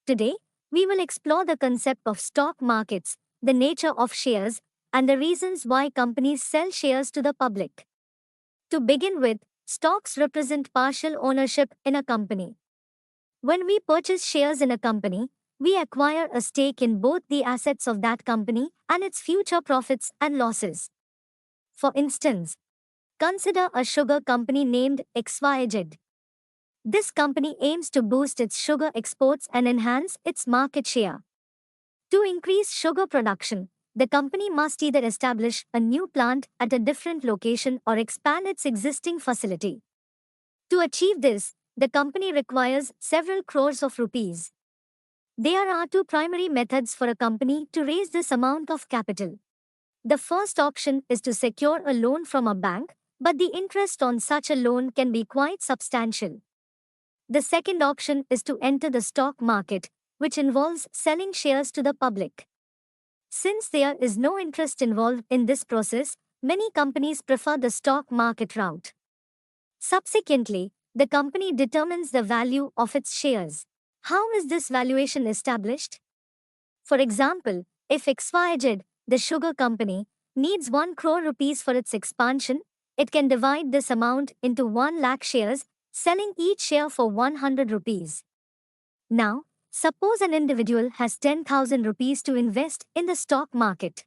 Today, we will explore the concept of stock markets, the nature of shares, and the reasons why companies sell shares to the public. To begin with, stocks represent partial ownership in a company. When we purchase shares in a company, we acquire a stake in both the assets of that company and its future profits and losses. For instance, consider a sugar company named XYZ. This company aims to boost its sugar exports and enhance its market share. To increase sugar production, the company must either establish a new plant at a different location or expand its existing facility. To achieve this, the company requires several crores of rupees. There are two primary methods for a company to raise this amount of capital. The first option is to secure a loan from a bank, but the interest on such a loan can be quite substantial. The second option is to enter the stock market, which involves selling shares to the public. Since there is no interest involved in this process, many companies prefer the stock market route. Subsequently, the company determines the value of its shares. How is this valuation established? For example, if XYZ, the sugar company, needs 1 crore rupees for its expansion, it can divide this amount into 1 lakh shares, selling each share for 100 rupees. Now, suppose an individual has 10,000 rupees to invest in the stock market.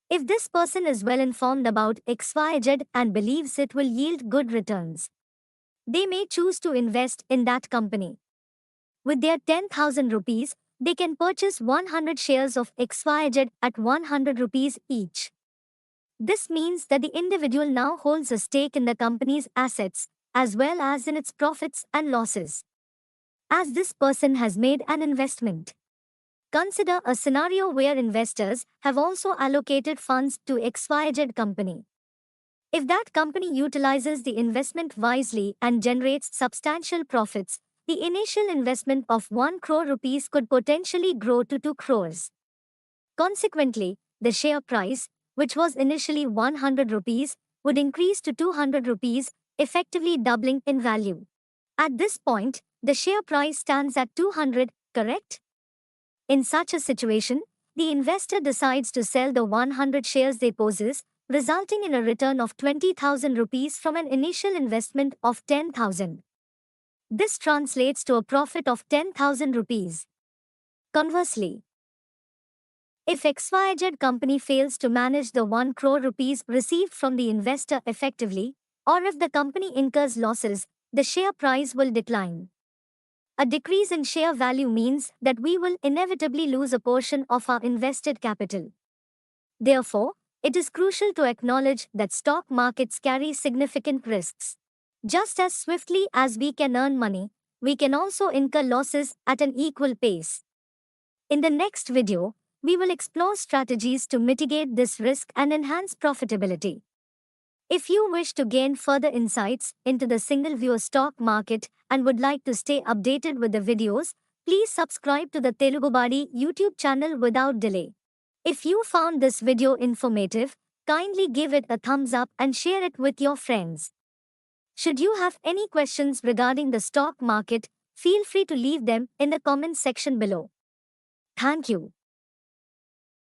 If this person is well informed about XYZ and believes it will yield good returns, they may choose to invest in that company. With their 10,000 rupees, they can purchase 100 shares of XYZ at 100 rupees each. This means that the individual now holds a stake in the company's assets, as well as in its profits and losses. As this person has made an investment. Consider a scenario where investors have also allocated funds to XYZ company. If that company utilizes the investment wisely and generates substantial profits, the initial investment of 1 crore rupees could potentially grow to 2 crores. Consequently, the share price, which was initially 100 rupees, would increase to 200 rupees, effectively doubling in value. At this point, the share price stands at 200, correct? In such a situation, the investor decides to sell the 100 shares they possess, resulting in a return of 20,000 rupees from an initial investment of 10,000. This translates to a profit of 10,000 rupees. Conversely, if XYZ company fails to manage the 1 crore rupees received from the investor effectively, or if the company incurs losses, the share price will decline. A decrease in share value means that we will inevitably lose a portion of our invested capital. Therefore, it is crucial to acknowledge that stock markets carry significant risks. Just as swiftly as we can earn money, we can also incur losses at an equal pace. In the next video, we will explore strategies to mitigate this risk and enhance profitability. If you wish to gain further insights into the single view stock market and would like to stay updated with the videos, please subscribe to the Telugubadi YouTube channel without delay. If you found this video informative, kindly give it a thumbs up and share it with your friends. Should you have any questions regarding the stock market, feel free to leave them in the comments section below. Thank you.